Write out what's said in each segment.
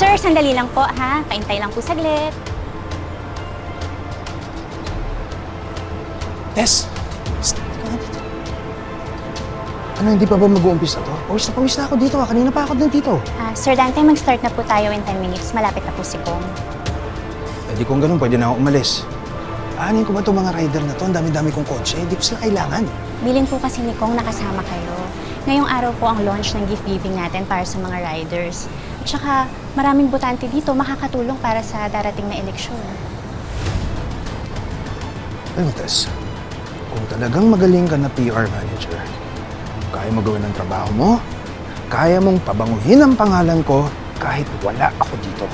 Sir, sandali lang po ha. Paintay lang po saglit. Tess! Psst, ikaw nga dito. Ano, hindi pa ba mag-uumpisa to? Pawis na ako dito ah. Kanina pa ako dito. Sir Dante, mag-start na po tayo in 10 minutes. Malapit na po si Kong. Eh di kung ganun, pwede na ako umalis. Aanin ko ba itong mga rider na to? Ang dami-dami kong kotse. Hindi ko sila kailangan. Bilin po kasi ni Kong nakasama kayo. Ngayong araw po ang launch ng gift giving natin para sa mga riders. At saka maraming botante dito makakatulong para sa darating na eleksyon. Ano, Tess? Kung talagang magaling ka na PR manager, kaya mo gawin ang trabaho mo, kaya mong pabanguhin ang pangalan ko kahit wala ako dito.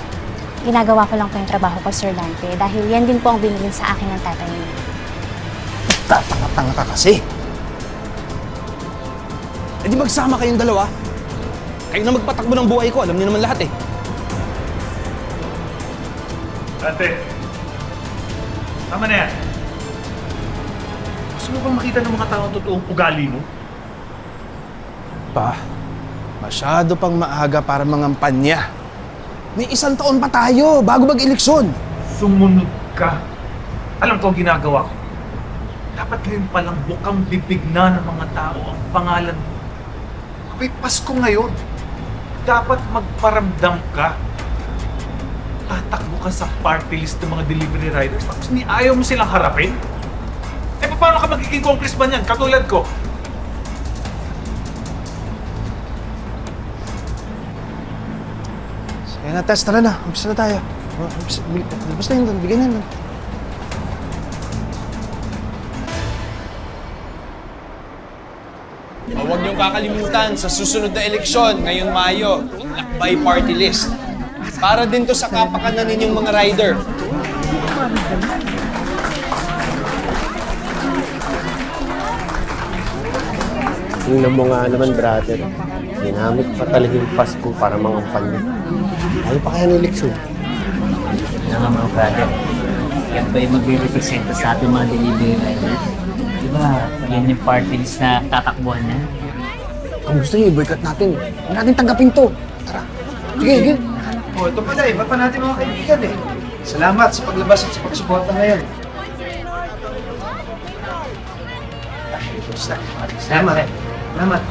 Ginagawa ko lang po yung trabaho ko, Sir Dante, dahil yan din po ang binigin sa akin ng tatay niyo. Tatanga-tanga ka kasi. Eh di magsama kayong dalawa. Kayo na magpatakbo ng buhay ko, alam niyo naman lahat eh. Dante, tama na yan. Gusto mo bang makita ng mga taong totoong ugali mo? Pa, masyado pang maaga para mangampanya. May 1 taon pa tayo bago mag-eleksyon. Sumunod ka. Alam ko ang ginagawa ko. Dapat ngayon palang bukang bibig na ng mga tao ang pangalan mo. May Pasko ngayon. Dapat magparamdam ka. Tatakbo ka sa party list ng mga delivery riders tapos ni ayaw mo silang harapin? Eh paano ka magiging congressman yan? Katulad ko. Sige na, Tess, tara na. Umpisa na tayo. Basta yun doon, bigyan na. Huwag niyong kakalimutan sa susunod na eleksyon ngayong Mayo, lakbay party list. Para din to sa kapakanan ninyong mga rider. Tingnan mo nga naman, brother. Ginamit pa talaga yung Pasko para mangampanya. Ayaw pa kaya ng eleksyon. Nga mga brother, yan ba yung magre-representa sa ating mga delivery rider? Diba, yan yung party list na tatakbuhan na? Kung gusto niyo, i-boycott natin. Huwag natin tanggapin to. Tara. Sige. Oh, ito pala, iba pa natin mga kaibigan eh. Salamat sa paglabas at sa pagsuporta ngayon. Salamat. Salamat. Salamat.